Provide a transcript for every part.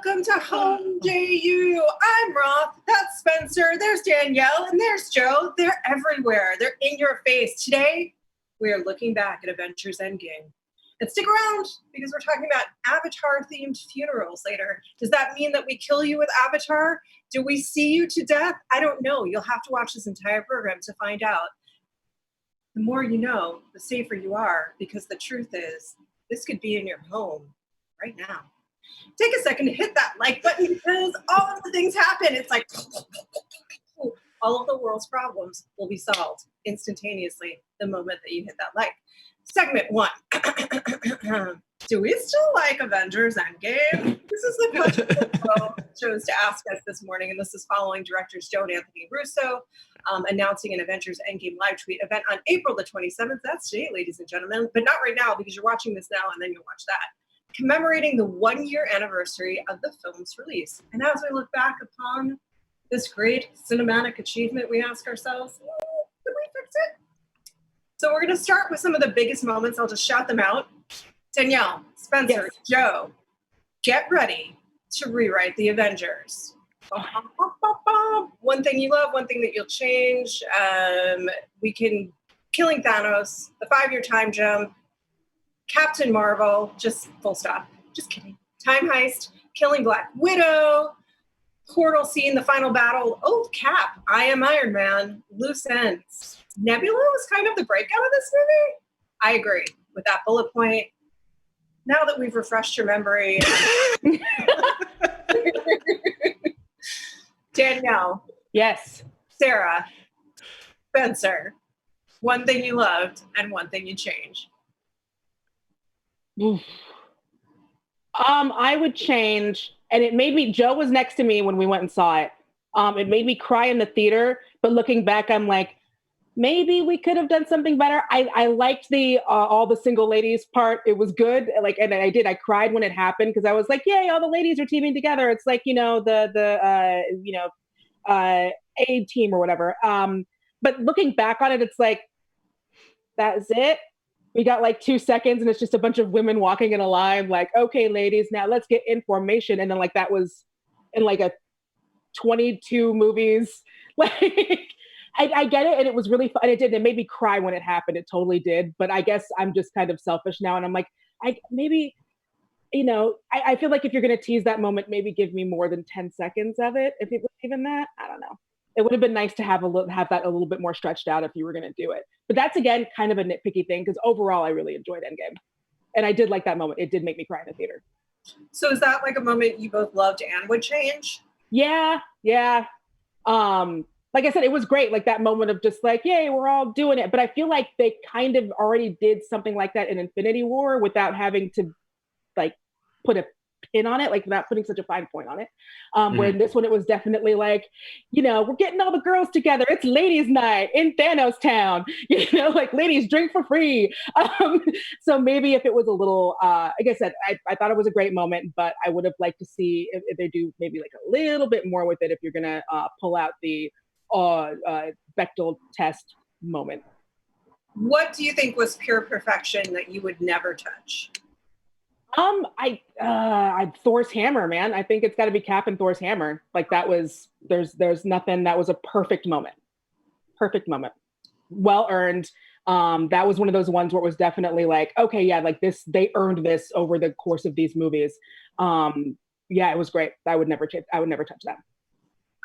Welcome to Home JU. I'm Roth. That's Spencer. There's Danielle. And there's Joe. They're everywhere. They're in your face. Today, we are looking back at Avengers Endgame. And stick around, because we're talking about Avatar-themed funerals later. Does that mean that we kill you with Avatar? Do we see you to death? I don't know. You'll have to watch this entire program to find out. The more you know, the safer you are, because the truth is, this could be in your home right now. Take a second to hit that like button, because all of the things happen. It's like all of the world's problems will be solved instantaneously the moment that you hit that like. Segment 1. Do we still like Avengers Endgame? This is the question that chose to ask us this morning, and this is following directors Joe and Anthony Russo announcing an Avengers Endgame live tweet event on April the 27th. That's today, ladies and gentlemen, but not right now, because you're watching this now and then you'll watch that. Commemorating the 1-year anniversary of the film's release. And as we look back upon this great cinematic achievement, we ask ourselves, did we fix it? So we're going to start with some of the biggest moments. I'll just shout them out. Danielle, Spencer, yes. Joe, get ready to rewrite the Avengers. One thing you love, one thing that you'll change. Killing Thanos, the 5-year time jump, Captain Marvel, just full stop. Just kidding. Time heist, killing Black Widow, portal scene, the final battle. Oh, Cap, I am Iron Man, loose ends. Nebula was kind of the breakout of this movie. I agree with that bullet point. Now that we've refreshed your memory. Danielle. Yes. Sarah. Spencer. One thing you loved and one thing you changed. I would change, and it made me, Joe was next to me when we went and saw it. It made me cry in the theater, but looking back, I'm like, maybe we could have done something better. I liked the all the single ladies part. It was good. Like, and I did. I cried when it happened, because I was like, yay, all the ladies are teaming together. It's like, A team or whatever. But looking back on it, it's like, that's it. We got like 2 seconds and it's just a bunch of women walking in a line, like, okay, ladies, now let's get in formation. And then like that was in like a 22 movies. Like, I get it, and it was really fun. And it made me cry when it happened. It totally did. But I guess I'm just kind of selfish now, and I'm like, I feel like if you're going to tease that moment, maybe give me more than 10 seconds of it. If it was even that, I don't know. It would have been nice to have that a little bit more stretched out if you were going to do it. But that's, again, kind of a nitpicky thing, because overall, I really enjoyed Endgame. And I did like that moment. It did make me cry in the theater. So is that like a moment you both loved and would change? Yeah. Like I said, it was great. Like that moment of just like, yay, we're all doing it. But I feel like they kind of already did something like that in Infinity War without having to like put a pin on it, like not putting such a fine point on it. Where in this one, it was definitely like, we're getting all the girls together. It's ladies' night in Thanos Town. Like ladies drink for free. So maybe if it was a little, like I said, I thought it was a great moment, but I would have liked to see if they do maybe like a little bit more with it if you're gonna pull out the Bechdel test moment. What do you think was pure perfection that you would never touch? Thor's hammer, man. I think it's got to be Cap and Thor's hammer. Like that was, there's nothing. That was a perfect moment. Well earned. That was one of those ones where it was definitely like, okay, yeah, like this, they earned this over the course of these movies. Yeah, it was great. I would never touch that.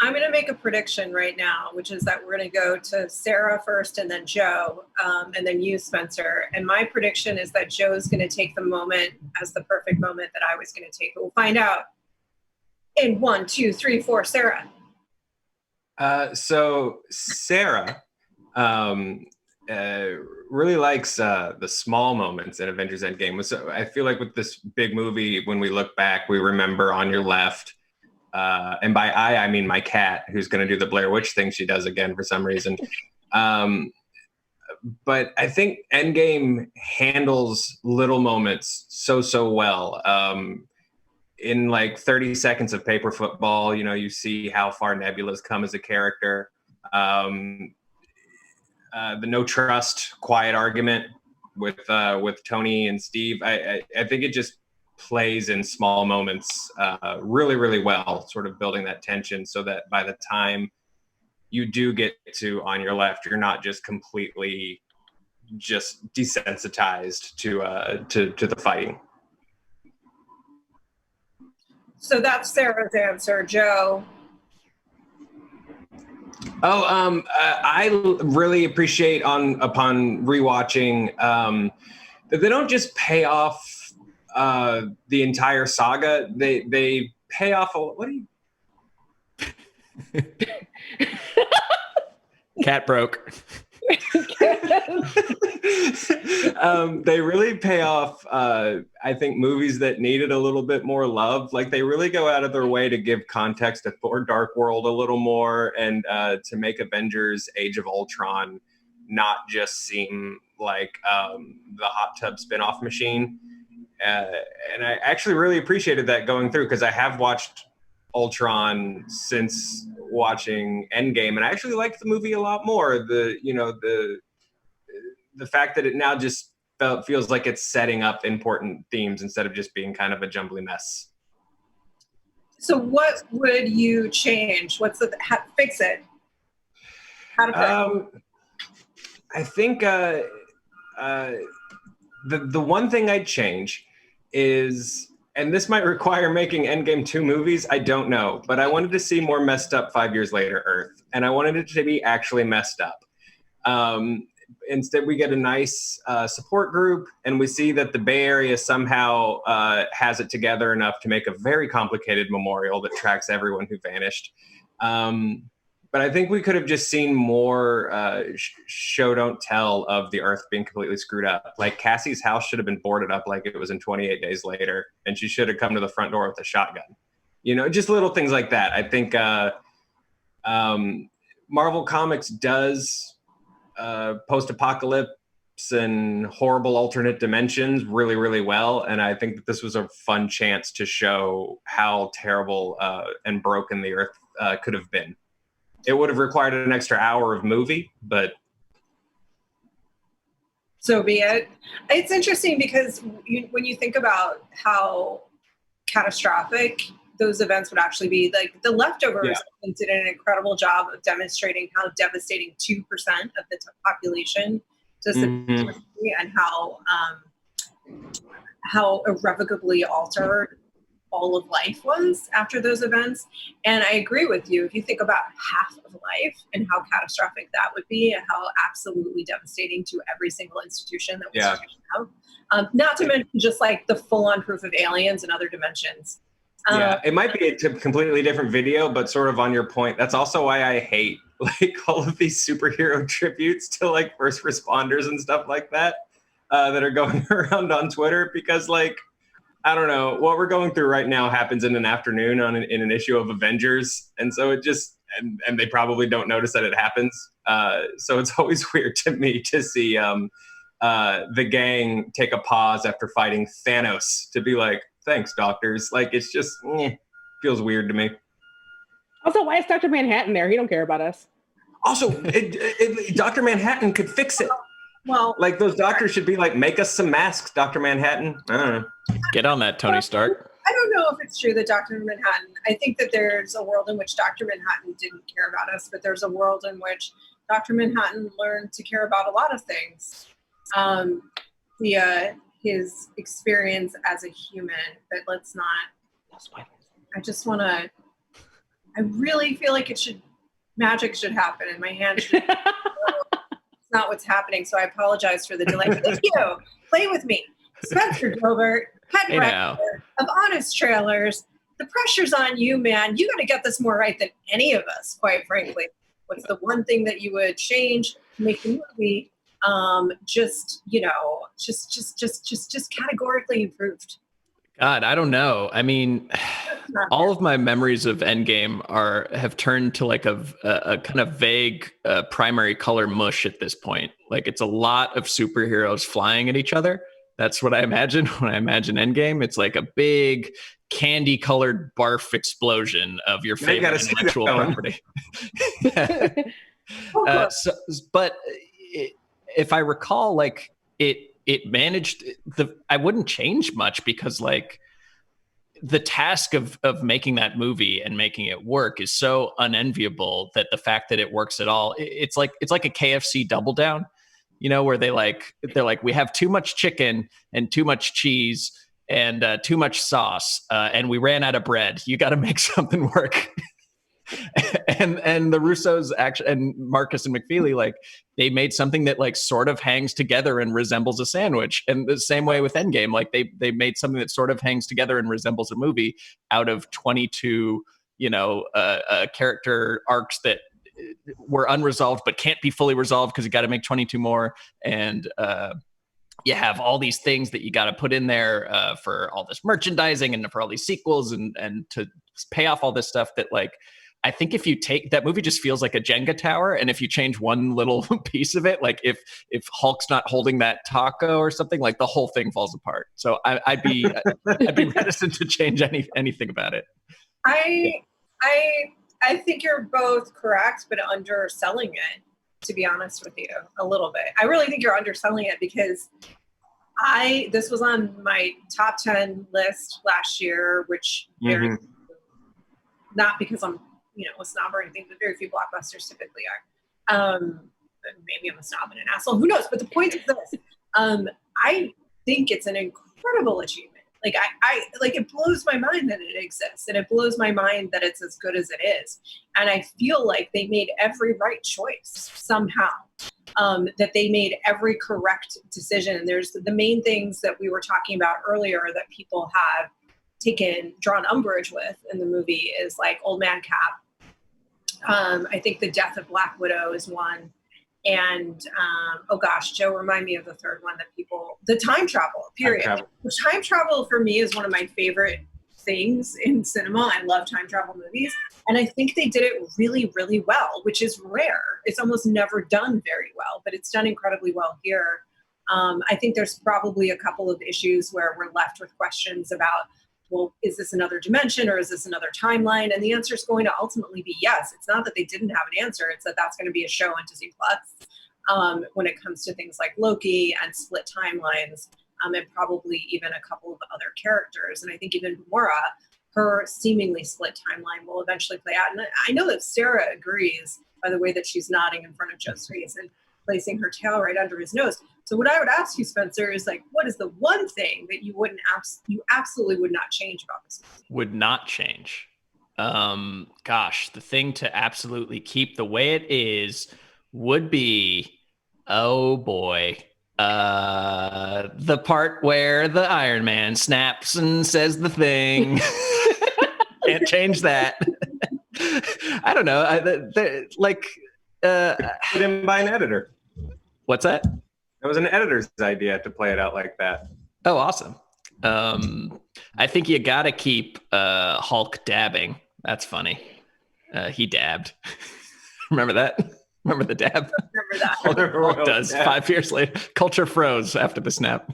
I'm going to make a prediction right now, which is that we're going to go to Sarah first and then Joe, and then you, Spencer. And my prediction is that Joe's going to take the moment as the perfect moment that I was going to take. But we'll find out in 1, 2, 3, 4. Sarah. So Sarah really likes the small moments in Avengers Endgame. So I feel like with this big movie, when we look back, we remember On Your Left. And by I mean my cat, who's going to do the Blair Witch thing she does again for some reason. But I think Endgame handles little moments so well. In like 30 seconds of paper football, you see how far Nebula's come as a character. The no trust, quiet argument with Tony and Steve. I think it just plays in small moments really, really well, sort of building that tension so that by the time you do get to On Your Left, you're not just completely just desensitized to the fighting. So that's Sarah's answer. Joe? I really appreciate upon rewatching that they don't just pay off the entire saga. They pay off what do you? Cat broke. They really pay off, I think, movies that needed a little bit more love. Like, they really go out of their way to give context to Thor Dark World a little more, and to make Avengers Age of Ultron not just seem like the hot tub spinoff machine. And I actually really appreciated that going through, because I have watched Ultron since watching Endgame, and I actually liked the movie a lot more. The fact that it now just feels like it's setting up important themes instead of just being kind of a jumbly mess. So what would you change? Fix it? How to fix it? I think the one thing I'd change is, and this might require making Endgame 2 movies, I don't know, but I wanted to see more messed up 5 years later Earth, and I wanted it to be actually messed up. Instead, we get a nice support group, and we see that the Bay Area somehow has it together enough to make a very complicated memorial that tracks everyone who vanished. But I think we could have just seen more show don't tell of the Earth being completely screwed up. Like, Cassie's house should have been boarded up like it was in 28 Days Later, and she should have come to the front door with a shotgun. Just little things like that. I think Marvel Comics does post-apocalypse and horrible alternate dimensions really, really well, and I think that this was a fun chance to show how terrible and broken the Earth could have been. It would have required an extra hour of movie, but so be it. It's interesting because when you think about how catastrophic those events would actually be, like the Leftovers did an incredible job of demonstrating how devastating 2% of the population does and how irrevocably altered all of life was after those events. And I agree with you. If you think about half of life and how catastrophic that would be, and how absolutely devastating to every single institution that was taken out. Not to mention just like the full-on proof of aliens and other dimensions. It might be a completely different video, but sort of on your point, that's also why I hate like all of these superhero tributes to like first responders and stuff like that that are going around on Twitter, because like, I don't know, what we're going through right now happens in an afternoon in an issue of Avengers. And so it just, and they probably don't notice that it happens. So it's always weird to me to see the gang take a pause after fighting Thanos to be like, thanks, doctors. Like, it's just, feels weird to me. Also, why is Dr. Manhattan there? He don't care about us. Also, Dr. Manhattan could fix it. Well, like, those doctors should be like, make us some masks, Dr. Manhattan. I don't know. Get on that, Tony Stark. I don't know if it's true that Dr. Manhattan, I think that there's a world in which Dr. Manhattan didn't care about us, but there's a world in which Dr. Manhattan learned to care about a lot of things. His experience as a human, but let's not, I really feel like magic should happen and my hand should it's not what's happening, so I apologize for the delay. Thank you. Play with me. Spencer GIlbert, head writer of Honest Trailers. The pressure's on you, man. You got to get this more right than any of us, quite frankly. What's the one thing that you would change to make the movie just categorically improved? God, I don't know. I mean, all of my memories of Endgame have turned to like a kind of vague primary color mush at this point. Like, it's a lot of superheroes flying at each other. That's what I imagine when I imagine Endgame. It's like a big candy-colored barf explosion of your favorite intellectual property. But if I recall, like it managed I wouldn't change much, because like the task of making that movie and making it work is so unenviable that the fact that it works at all, it's like a KFC Double Down, where they're like, we have too much chicken and too much cheese and too much sauce, and we ran out of bread. You got to make something work. and the Russos actually, and Marcus and McFeely, like, they made something that like sort of hangs together and resembles a sandwich. And the same way with Endgame, like they made something that sort of hangs together and resembles a movie out of 22, character arcs that were unresolved but can't be fully resolved because you got to make 22 more. And you have all these things that you got to put in there for all this merchandising and for all these sequels and to pay off all this stuff that, like, I think if you take that movie, just feels like a Jenga tower, and if you change one little piece of it, like if Hulk's not holding that taco or something, like the whole thing falls apart. So I'd be reticent to change anything about it. I think you're both correct, but underselling it, to be honest with you, a little bit. I really think you're underselling it because this was on my top 10 list last year, which not because I'm a snob or anything, but very few blockbusters typically are. Maybe I'm a snob and an asshole, who knows? But the point is this: I think it's an incredible achievement. Like like it blows my mind that it exists, and it blows my mind that it's as good as it is. And I feel like they made every right choice somehow. That they made every correct decision. And there's the main things that we were talking about earlier that people have drawn umbrage with in the movie is like Old Man Cap. I think the death of Black Widow is one. And, oh gosh, Joe, remind me of the third one the time travel, period. Time travel for me is one of my favorite things in cinema. I love time travel movies. And I think they did it really, really well, which is rare. It's almost never done very well, but it's done incredibly well here. I think there's probably a couple of issues where we're left with questions about, well, is this another dimension or is this another timeline? And the answer is going to ultimately be yes. It's not that they didn't have an answer. It's that that's going to be a show on Disney Plus when it comes to things like Loki and split timelines and probably even a couple of other characters. And I think even Gamora, her seemingly split timeline will eventually play out. And I know that Sarah agrees by the way that she's nodding in front of Joe's face and placing her tail right under his nose. So what I would ask you, Spencer, is like, what is the one thing that you absolutely would not change about this movie? Would not change. Gosh, the thing to absolutely keep the way it is would be, oh boy, the part where the Iron Man snaps and says the thing. Can't change that. I don't know. Put in by an editor. What's that? It was an editor's idea to play it out like that. Oh, awesome. I think you got to keep Hulk dabbing. That's funny. He dabbed. Remember that? Remember the dab? Remember that. Hulk does. 5 years later. Culture froze after the snap.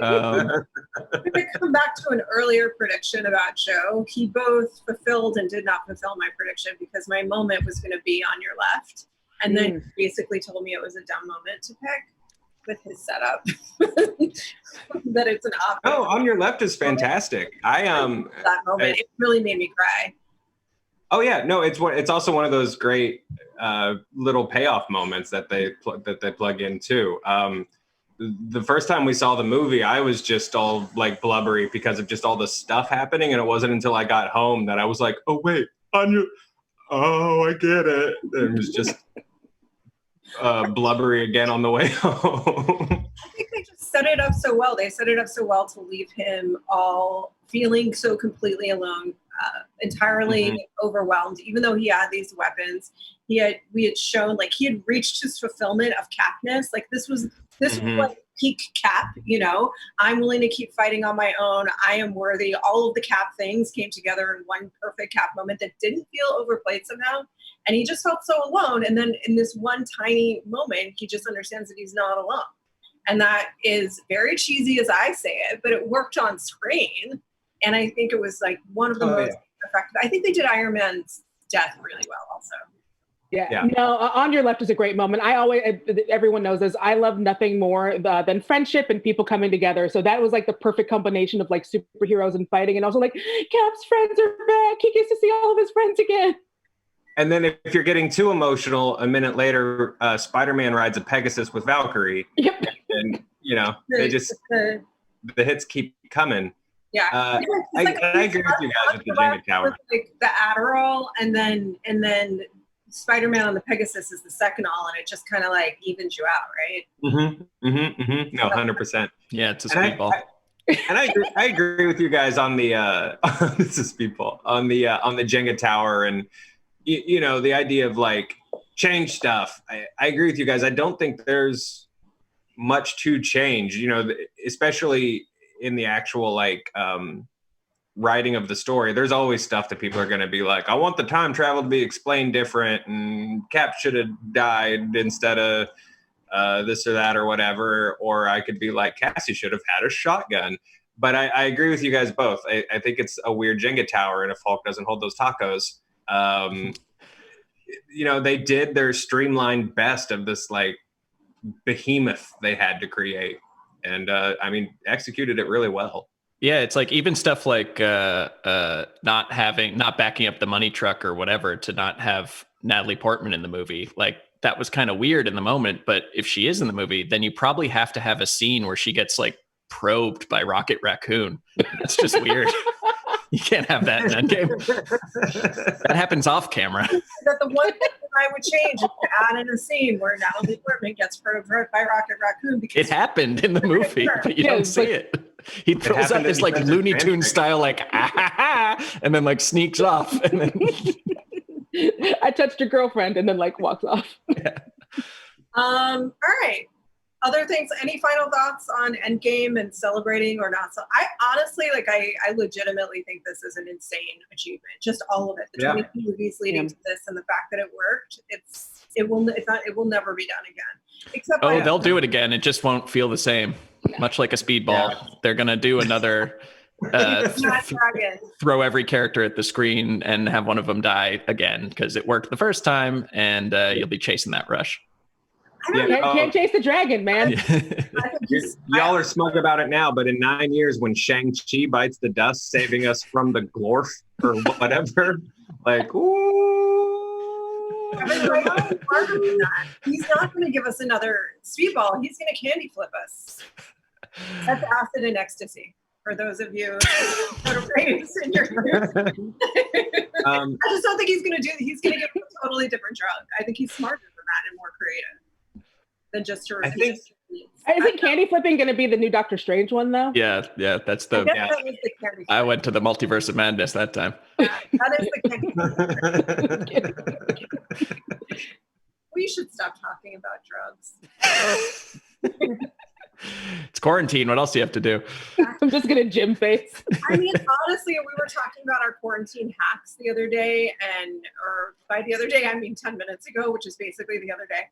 I'm going to come back to an earlier prediction about Joe. He both fulfilled and did not fulfill my prediction because my moment was going to be on your left. And then basically told me it was a dumb moment to pick with his setup. That it's an option. Oh, on your left is fantastic. That moment, it really made me cry. Oh yeah, no, it's also one of those great little payoff moments that they plug in too. The first time we saw the movie, I was just all like blubbery because of just all the stuff happening, and it wasn't until I got home that I was like, oh wait, I get it. And it was just blubbery again on the way home. I think they just set it up so well. They set it up so well to leave him all feeling so completely alone, entirely overwhelmed, even though he had these weapons. We had shown like he had reached his fulfillment of Capness. Like this was like peak Cap, I'm willing to keep fighting on my own. I am worthy. All of the Cap things came together in one perfect Cap moment that didn't feel overplayed somehow. And he just felt so alone. And then in this one tiny moment, he just understands that he's not alone. And that is very cheesy as I say it, but it worked on screen. And I think it was like one of the most effective. I think they did Iron Man's death really well also. Yeah. No, On Your Left is a great moment. Everyone knows this. I love nothing more than friendship and people coming together. So that was like the perfect combination of like superheroes and fighting, and also like Cap's friends are back. He gets to see all of his friends again. And then if you're getting too emotional, a minute later, Spider-Man rides a Pegasus with Valkyrie. Yep. And, the hits keep coming. Yeah. I agree with you guys with the Jenga Tower. Like the Adderall and then Spider-Man on the Pegasus is the second all, and it just kind of like evens you out, right? No, 100%. Yeah, it's a speedball. I agree with you guys on the this is speedball on the Jenga Tower, and the idea of like change stuff. I agree with you guys. I don't think there's much to change, especially in the actual like writing of the story. There's always stuff that people are going to be like, I want the time travel to be explained different, and Cap should have died instead of this or that or whatever. Or I could be like, Cassie should have had a shotgun. But I agree with you guys both. I think it's a weird Jenga tower, and if Hulk doesn't hold those tacos, they did their streamlined best of this like behemoth they had to create, and executed it really well. Yeah, it's like even stuff like not backing up the money truck or whatever to not have Natalie Portman in the movie. Like that was kind of weird in the moment, but if she is in the movie, then you probably have to have a scene where she gets like probed by Rocket Raccoon. That's just weird. You can't have that in Endgame. That happens off camera. That the one thing that I would change is to add in a scene where Natalie Portman gets probed by Rocket Raccoon, because it happened in the movie, but you don't see it. He throws out this like Looney Tunes style like and then like sneaks off, and then I touched your girlfriend, and then like walks off. Yeah. All right. Other things, any final thoughts on Endgame and celebrating or not? So I honestly, I legitimately think this is an insane achievement. Just all of it. The 22 movies leading to this, and the fact that it worked, it will never be done again. Except they'll do it again. It just won't feel the same. Much like a speedball. Yeah. They're gonna do another throw every character at the screen and have one of them die again, because it worked the first time, and you'll be chasing that rush. Can't chase the dragon, man. Y'all are smug about it now, but in 9 years, when Shang-Chi bites the dust, saving us from the glorf or whatever, like, ooh. Harder than that. He's not going to give us another speedball. He's going to candy flip us. That's acid and ecstasy. For those of you that are raised in your I just don't think he's going to do that. He's going to give us a totally different drug. I think he's smarter than that and more creative than just to repeat. Isn't candy flipping going to be the new Doctor Strange one, though? Yeah, that's the. I went to the multiverse of madness that time. Yeah, that is the candy. We should stop talking about drugs. It's quarantine. What else do you have to do? I'm just going to gym face. I mean, honestly, we were talking about our quarantine hacks the other day, or by the other day, I mean 10 minutes ago, which is basically the other day.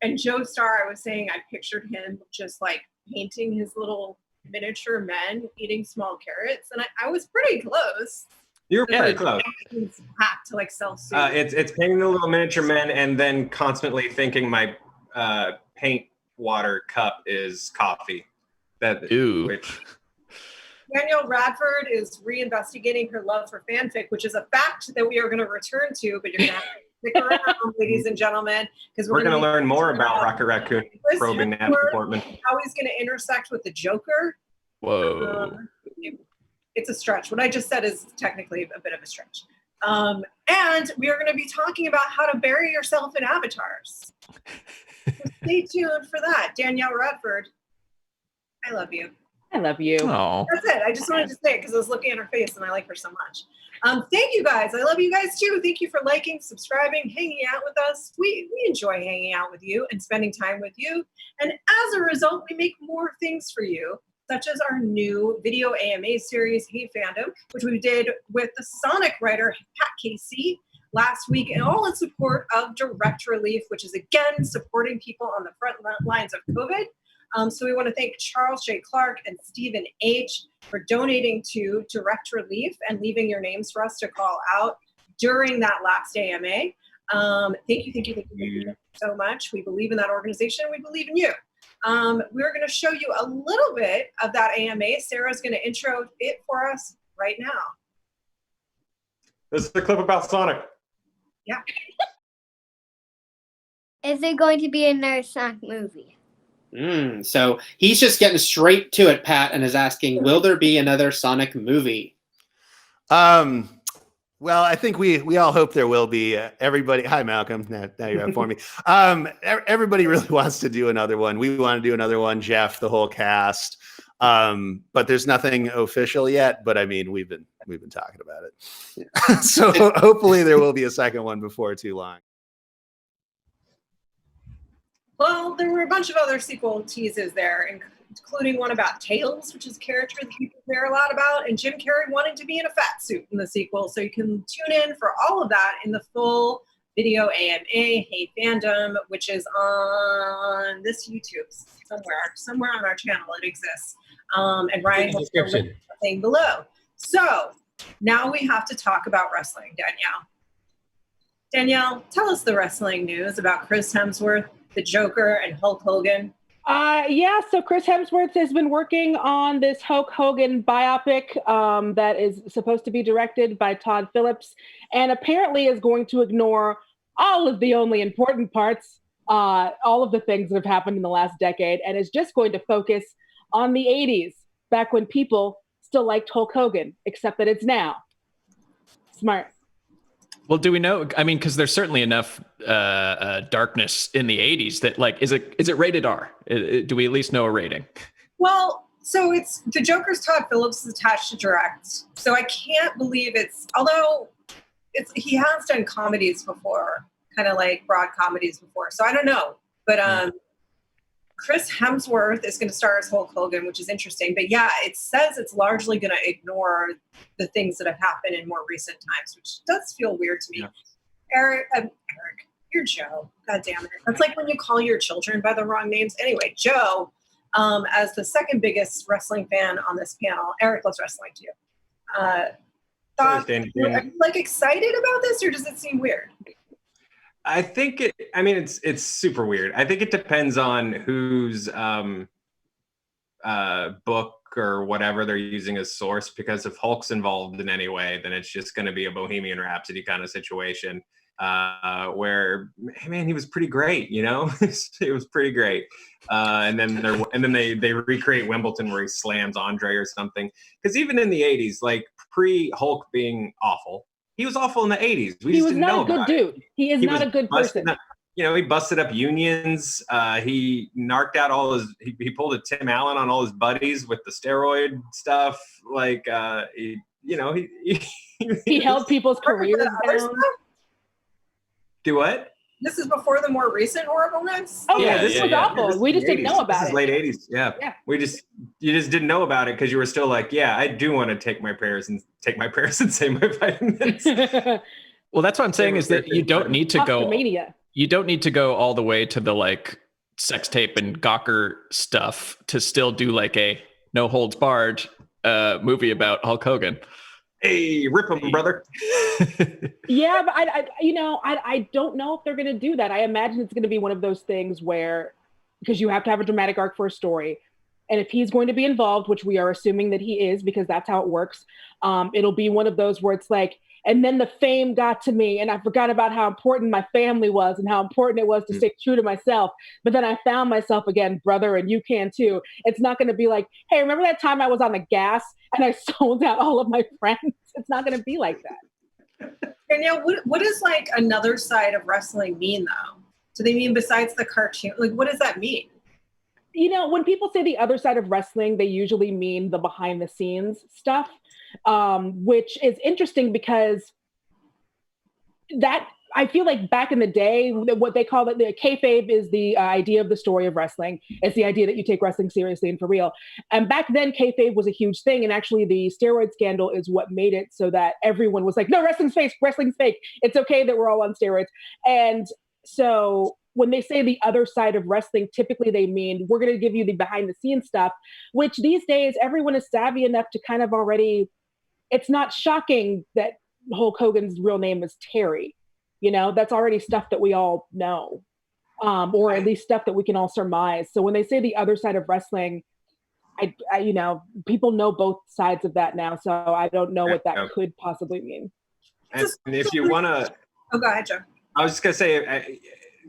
And Joe Starr, I was saying, I pictured him just like painting his little miniature men eating small carrots, and I was pretty close. You were pretty close. Hack to like self-soothe. It's painting the little miniature men, and then constantly thinking my paint water cup is coffee. Which Danielle Radford is reinvestigating her love for fanfic, which is a fact that we are going to return to, but you're going to have to stick around, ladies and gentlemen, because we're going to learn more about Rocket Raccoon probing Natalie Portman. How he's going to intersect with the Joker. Whoa. It's a stretch. What I just said is technically a bit of a stretch. And we are going to be talking about how to bury yourself in avatars. So stay tuned for that. Danielle Radford, I love you. I love you. Aww. That's it. I just wanted to say it because I was looking at her face and I like her so much. Thank you guys. I love you guys too. Thank you for liking, subscribing, hanging out with us. We enjoy hanging out with you and spending time with you. And as a result, we make more things for you, such as our new video AMA series, Hey Fandom, which we did with the Sonic writer, Pat Casey, last week, and all in support of Direct Relief, which is, again, supporting people on the front lines of COVID. So we want to thank Charles J. Clark and Stephen H. for donating to Direct Relief and leaving your names for us to call out during that last AMA. Thank you so much. We believe in that organization. We believe in you. We're going to show you a little bit of that AMA. Sarah's going to intro it for us right now. This is a clip about Sonic. Yeah. Is there going to be another Sonic movie? So he's just getting straight to it, Pat, and is asking, will there be another Sonic movie? Well, I think we all hope there will be. Everybody, hi Malcolm. Now you're up for me. Everybody really wants to do another one. We want to do another one. Jeff, the whole cast. But there's nothing official yet. But I mean, we've been talking about it. Yeah. So hopefully there will be a second one before too long. Well, there were a bunch of other sequel teases there, including one about Tails, which is a character that people care a lot about, and Jim Carrey wanting to be in a fat suit in the sequel. So you can tune in for all of that in the full video AMA, Hey Fandom, which is on this YouTube somewhere on our channel. It exists. And Ryan will put the thing below. So now we have to talk about wrestling, Danielle. Danielle, tell us the wrestling news about Chris Hemsworth, the Joker, and Hulk Hogan. So Chris Hemsworth has been working on this Hulk Hogan biopic that is supposed to be directed by Todd Phillips, and apparently is going to ignore all of the only important parts, all of the things that have happened in the last decade, and is just going to focus on the 80s, back when people still liked Hulk Hogan, except that it's now. Smart. Well, do we know? I mean, because there's certainly enough darkness in the 80s that, like, is it rated R? Do we at least know a rating? Well, so it's the Joker's Todd Phillips is attached to direct, so I can't believe although he has done comedies before, kind of like broad comedies before, so I don't know. But Chris Hemsworth is going to star as Hulk Hogan, which is interesting. But yeah, it says it's largely going to ignore the things that have happened in more recent times, which does feel weird to me. Yeah. Eric, you're Joe. God damn it. That's like when you call your children by the wrong names. Anyway, Joe, as the second biggest wrestling fan on this panel, Eric loves wrestling too. Are you like excited about this, or does it seem weird? I think it's super weird. I think it depends on whose book or whatever they're using as source, because if Hulk's involved in any way, then it's just going to be a Bohemian Rhapsody kind of situation where, man, he was pretty great, you know? It was pretty great. And then they recreate Wimbledon where he slams Andre or something. Because even in the 80s, like pre-Hulk being awful, he was awful in the 80s. He was not a good dude. He is not a good person. He busted up unions. He narked out he pulled a Tim Allen on all his buddies with the steroid stuff. Like, he held people's careers down. Do what? This is before the more recent horribleness? Oh, yeah, this was awful. We just didn't know about it. This is late 80s, yeah. You just didn't know about it because you were still like, yeah, I do want to take my prayers and say my vitamins. Well, that's what I'm saying is that you don't need to go. You don't need to go all the way to the like sex tape and Gawker stuff to still do like a no holds barred movie about Hulk Hogan. Hey, rip him, brother. Yeah, but I don't know if they're going to do that. I imagine it's going to be one of those things where, because you have to have a dramatic arc for a story, and if he's going to be involved, which we are assuming that he is, because that's how it works, it'll be one of those where it's like, and then the fame got to me, and I forgot about how important my family was and how important it was to stay true to myself. But then I found myself again, brother, and you can too. It's not going to be like, hey, remember that time I was on the gas and I sold out all of my friends? It's not going to be like that. Danielle, what does like another side of wrestling mean, though? Do they mean besides the cartoon? Like, what does that mean? When people say the other side of wrestling, they usually mean the behind the scenes stuff. Which is interesting because that I feel like back in the day, what they call it, the kayfabe is the idea of the story of wrestling. It's the idea that you take wrestling seriously and for real. And back then, kayfabe was a huge thing. And actually, the steroid scandal is what made it so that everyone was like, no, wrestling's fake, wrestling's fake. It's okay that we're all on steroids. And so when they say the other side of wrestling, typically they mean we're going to give you the behind the scenes stuff, which these days everyone is savvy enough to kind of already. It's not shocking that Hulk Hogan's real name is Terry. You know, that's already stuff that we all know, or at least stuff that we can all surmise. So when they say the other side of wrestling, I you know, people know both sides of that now. So I don't know what that could possibly mean. And if you want to, oh, go ahead, Joe. I was just gonna say,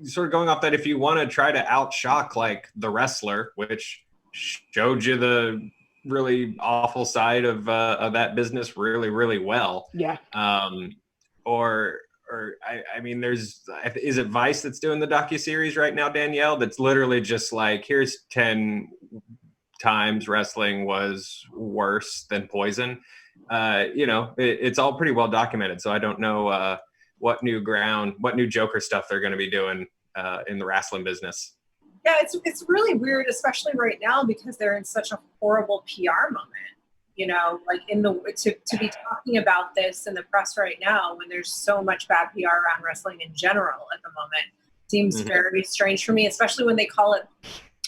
sort of going off that, if you want to try to outshock like The Wrestler, which showed you the really awful side of that business really, really well. Yeah. Or I mean, is it Vice that's doing the docuseries right now, Danielle? That's literally just like, here's 10 times wrestling was worse than Poison. You know, it's all pretty well documented. So I don't know what new Joker stuff they're going to be doing in the wrestling business. Yeah, it's really weird, especially right now, because they're in such a horrible PR moment. You know, like to be talking about this in the press right now when there's so much bad PR around wrestling in general at the moment seems very strange for me, especially when they call it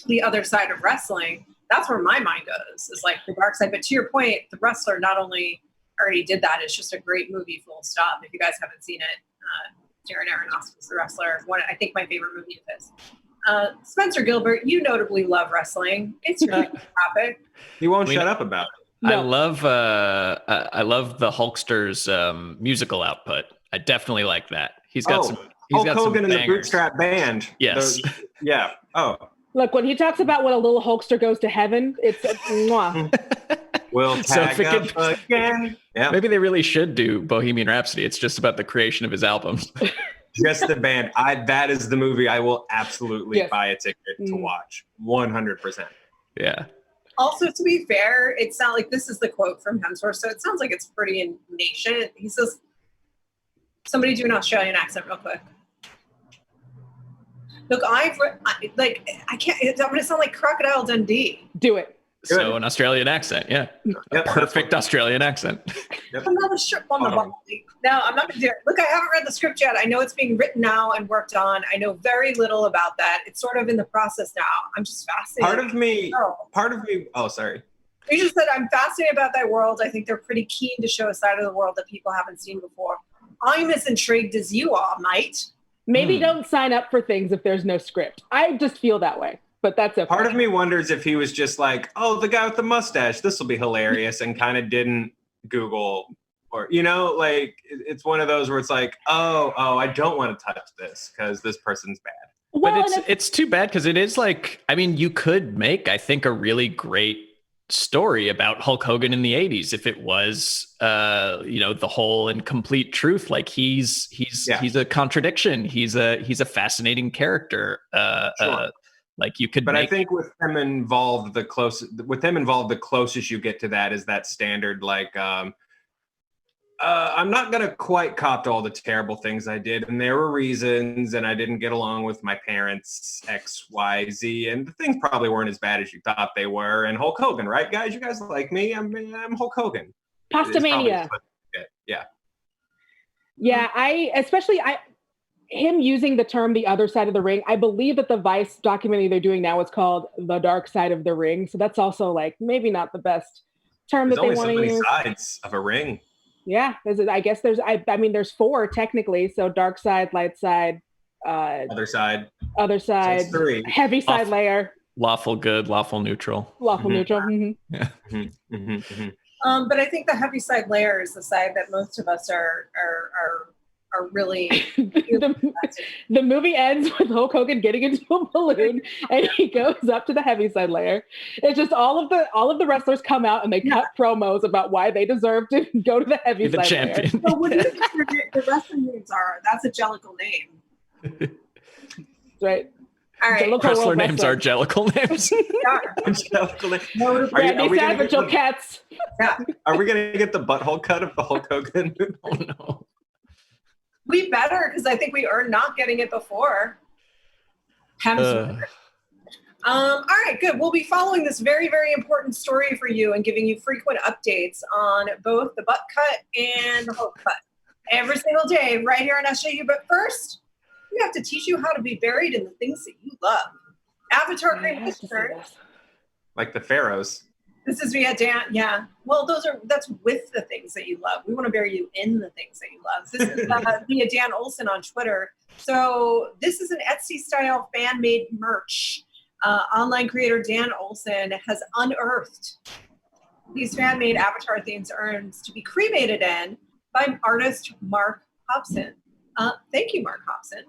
the other side of wrestling. That's where my mind goes, is like the dark side. But to your point, The Wrestler not only already did that, it's just a great movie, full stop. If you guys haven't seen it, Darren Aronofsky's The Wrestler, I think my favorite movie of his. Spencer GIlbert, you notably love wrestling. It's your topic. He won't shut up about it. No. I love the Hulkster's musical output. I definitely like that. He's got some. He's Hulk got Hogan some and the Bootstrap Band. Yes. Yeah. Oh. Look, when he talks about when a little Hulkster goes to heaven, it's mwah. We'll tag up again. Yeah. Maybe they really should do Bohemian Rhapsody. It's just about the creation of his albums. Just the band. That is the movie I will absolutely buy a ticket to watch. 100%. Yeah. Also, to be fair, it sounds like this is the quote from Hemsworth, so it sounds like it's pretty in nation. He says, somebody do an Australian accent real quick. Look, I can't, I'm going to sound like Crocodile Dundee. Do it. So an Australian accent, yeah. A perfect Australian accent. Another strip on the bottom. No, I'm not going to do it. Look, I haven't read the script yet. I know it's being written now and worked on. I know very little about that. It's sort of in the process now. I'm just fascinated. Part of me, oh, sorry. You just said I'm fascinated about that world. I think they're pretty keen to show a side of the world that people haven't seen before. I'm as intrigued as you are, mate. Maybe don't sign up for things if there's no script. I just feel that way. But that's okay. Part of me wonders if he was just like, oh, the guy with the mustache, this will be hilarious, and kind of didn't Google, or, you know, like it's one of those where it's like, oh, I don't want to touch this because this person's bad. Well, but it's too bad because it is like, I mean, you could make, I think, a really great story about Hulk Hogan in the 80s if it was you know, the whole and complete truth. Like he's a contradiction. He's a fascinating character. Sure. Like you could, but I think with them involved, the closest you get to that is that standard, like, I'm not going to quite cop to all the terrible things I did, and there were reasons, and I didn't get along with my parents, X, Y, Z, and the things probably weren't as bad as you thought they were. And Hulk Hogan, right, guys? You guys like me? I'm Hulk Hogan. Pastamania. Yeah. Yeah, him using the term the other side of the ring, I believe that the Vice documentary they're doing now is called The Dark Side of the Ring. So that's also like maybe not the best term that they want to use. There's only so many sides of a ring. Yeah, I guess there's 4 technically. So dark side, light side, other side, so 3. Heavy side layer. Lawful good, lawful neutral. Neutral. Yeah. But I think the heavy side layer is the side that most of us are really. The movie ends with Hulk Hogan getting into a balloon and he goes up to the heavy side layer. It's just all of the wrestlers come out and they cut promos about why they deserve to go to the heavy side champion. layer. So what do you think the wrestling names are? That's a jellicle name. That's right. All right. Wrestler names are jellicle names. Cats. Yeah. Are we going to get the butthole cut of the Hulk Hogan? Oh no. We better, because I think we are not getting it before. All right, good. We'll be following this very, very important story for you and giving you frequent updates on both the butt cut and the Hulk cut every single day right here on SJU. But first, we have to teach you how to be buried in the things that you love. Avatar Great Western. Like the pharaohs. This is via Dan. Yeah. Well, that's with the things that you love. We want to bury you in the things that you love. This is via Dan Olson on Twitter. So this is an Etsy style fan made merch. Online creator Dan Olson has unearthed these fan made avatar themed urns to be cremated in by artist Mark Hobson. Thank you, Mark Hobson.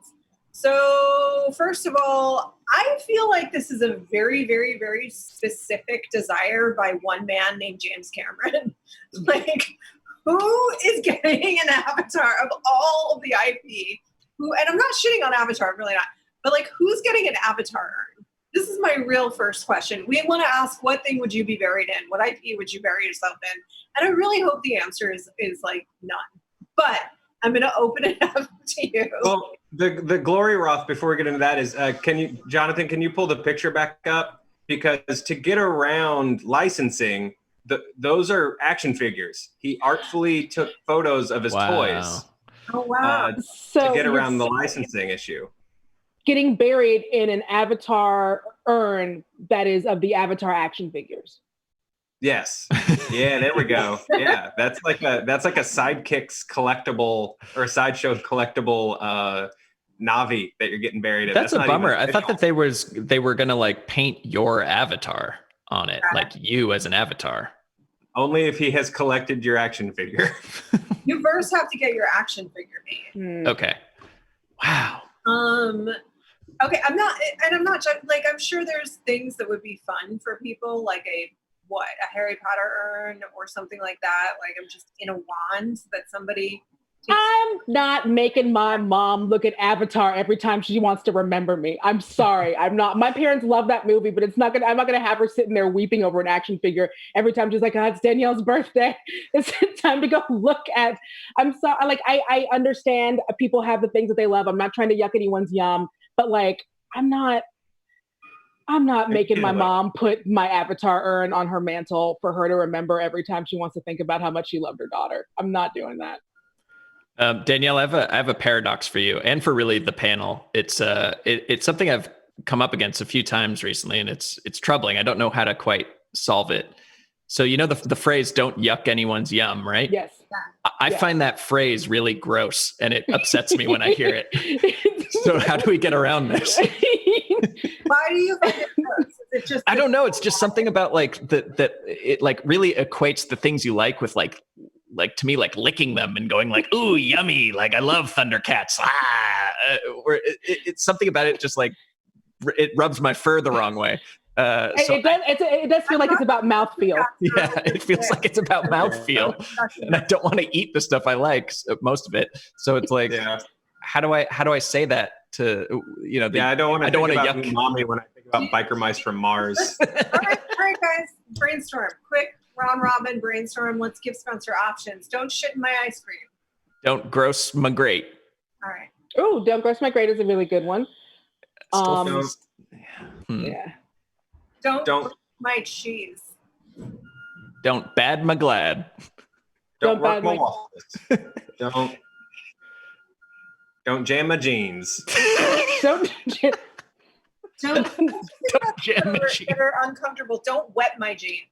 So first of all, I feel like this is a very, very, very specific desire by one man named James Cameron. Like, who is getting an avatar of all of the IP? And I'm not shitting on Avatar, I'm really not. But like, who's getting an avatar urn? This is my real first question. We want to ask, what thing would you be buried in? What IP would you bury yourself in? And I really hope the answer is like none. But I'm going to open it up to you. Well, the glory Roth, before we get into that, is Jonathan, can you pull the picture back up? Because to get around licensing, those are action figures. He artfully took photos of his toys. Oh, wow. So to get around the licensing issue. Getting buried in an avatar urn that is of the Avatar action figures. Yes. Yeah, there we go. Yeah, that's like a Sidekicks collectible or a Sideshow collectible Navi that you're getting buried in. That's a bummer. I thought that they were gonna like paint your avatar on it, like you as an avatar. Only if he has collected your action figure. You first have to get your action figure made. Okay. Wow. Okay, I'm not like, I'm sure there's things that would be fun for people, like a Harry Potter urn or something like that. Like, I'm just in a wand that somebody. I'm not making my mom look at Avatar every time she wants to remember me. I'm sorry. I'm not. My parents love that movie, but I'm not gonna have her sitting there weeping over an action figure every time she's like, oh, it's Danielle's birthday. It's time to go look at. I'm sorry. Like, I understand people have the things that they love. I'm not trying to yuck anyone's yum, but like, I'm not making my mom put my Avatar urn on her mantle for her to remember every time she wants to think about how much she loved her daughter. I'm not doing that. Danielle, I have a paradox for you and for really the panel. It's something I've come up against a few times recently, and it's troubling. I don't know how to quite solve it. So you know the phrase "don't yuck anyone's yum," right? Yes. I find that phrase really gross, and it upsets me when I hear it. So how do we get around this? Why do you think it gross? Is it just? I don't know. It's just something about like that it like really equates the things you like with like to me, like licking them and going like, ooh, yummy. Like, I love Thundercats. Or it's something about it. Just like it rubs my fur the wrong way. It does feel like it's about mouthfeel. Yeah, it feels like it's about mouthfeel, and I don't want to eat the stuff I like, most of it. So it's like, how do I say that to I don't want to yuck umami when I think about biker mice from Mars. All right, guys, brainstorm. Quick round robin brainstorm. Let's give Spencer options. Don't shit in my ice cream. Don't gross my grate. All right. Oh, don't gross my grate is a really good one. Yeah. Don't my cheese. Don't bad my glad. Don't work my waffles. Don't jam my jeans. Don't jam my jeans. That are uncomfortable. Don't wet my jeans.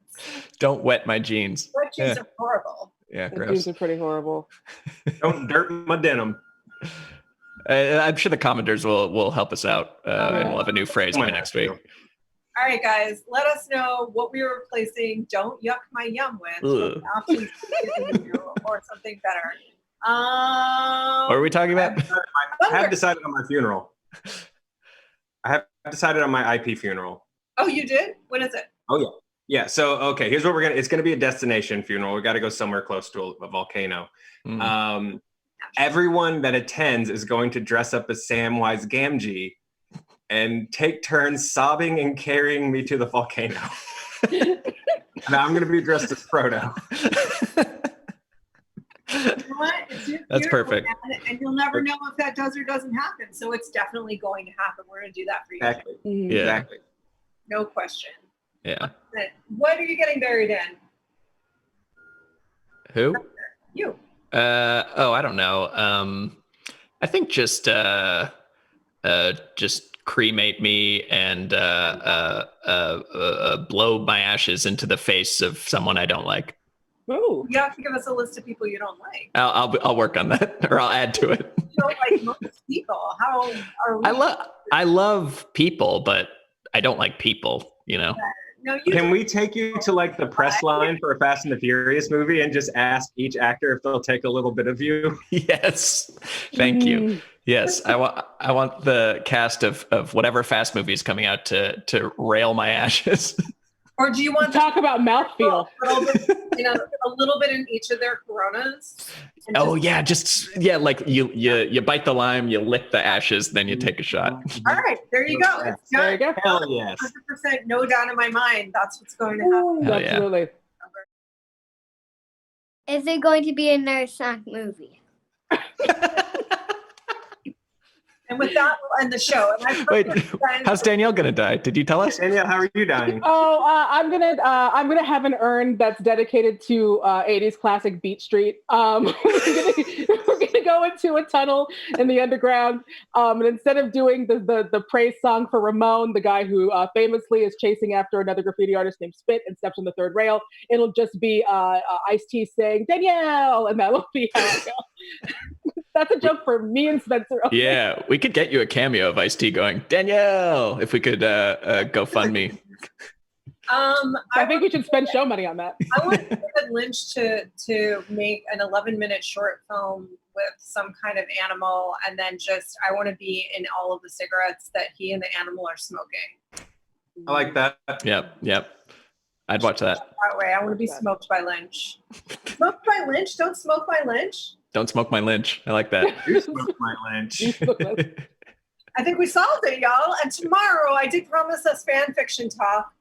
Don't wet my jeans. Wet jeans are horrible. Yeah, gross. Jeans are pretty horrible. Don't dirt my denim. I'm sure the commenters will help us out, and we'll have a new phrase by next week. All right, guys, let us know what we were replacing "Don't yuck my yum" with options or something better. What are we talking about? I have decided on my funeral. I have decided on my IP funeral. Oh, you did? When is it? Oh, yeah. Yeah. So, okay, here's what it's going to be a destination funeral. We got to go somewhere close to a volcano. Mm-hmm. Everyone that attends is going to dress up as Samwise Gamgee and take turns sobbing and carrying me to the volcano. And I'm going to be dressed as Frodo. You know what? That's perfect. And you'll never know if that does or doesn't happen. So it's definitely going to happen. We're going to do that for you. Exactly. Mm-hmm. Yeah. Exactly. No question. Yeah. What are you getting buried in? Who? You. I don't know. I think just just cremate me and blow my ashes into the face of someone I don't like. Ooh. You have to give us a list of people you don't like. I'll work on that, or I'll add to it. You don't like most people. How are we? I love people, but I don't like people. You know. No, you Can we take you to like the press line for a Fast and the Furious movie and just ask each actor if they'll take a little bit of you? Yes. Thank you. Yes, I want the cast of whatever Fast movie is coming out to rail my ashes. Or do you want Talk about mouthfeel. A little bit in each of their Coronas? Oh yeah, like you bite the lime, you lick the ashes, then you take a shot. All right, there you go. It's There you go. Hell yes. 100% no doubt in my mind. That's what's going to happen. Hell yeah. Absolutely. Is there going to be another Sonic movie? And with that, we'll end the show. And Wait, how's Danielle gonna die? Did you tell us? Danielle, how are you dying? Oh, I'm gonna have an urn that's dedicated to 80s classic Beat Street. We're gonna go into a tunnel in the underground, and instead of doing the praise song for Ramon, the guy who famously is chasing after another graffiti artist named Spit and steps on the third rail, it'll just be Ice-T saying Danielle, and that'll be how it goes. That's a joke for me and Spencer. Yeah, we could get you a cameo of Ice-T going, Danielle, if we could go fund me. I think we should spend show money on that. I want David Lynch to make an 11-minute short film with some kind of animal, and then I want to be in all of the cigarettes that he and the animal are smoking. I like that. Yep. I'd watch that. That way, I want to be smoked by Lynch. Smoked by Lynch? Don't smoke by Lynch? Don't smoke my Lynch. I like that. You smoke my Lynch. I think we solved it, y'all. And tomorrow, I did promise us fan fiction talk.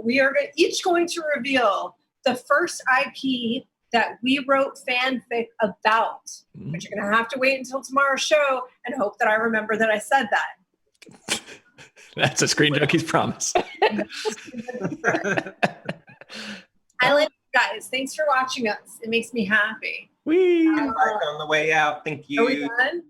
We are each going to reveal the first IP that we wrote fanfic about. But you're going to have to wait until tomorrow's show and hope that I remember that I said that. That's a Screen Junkies promise. I like you guys. Thanks for watching us. It makes me happy. Whee! On the way out. Thank you. Are we done?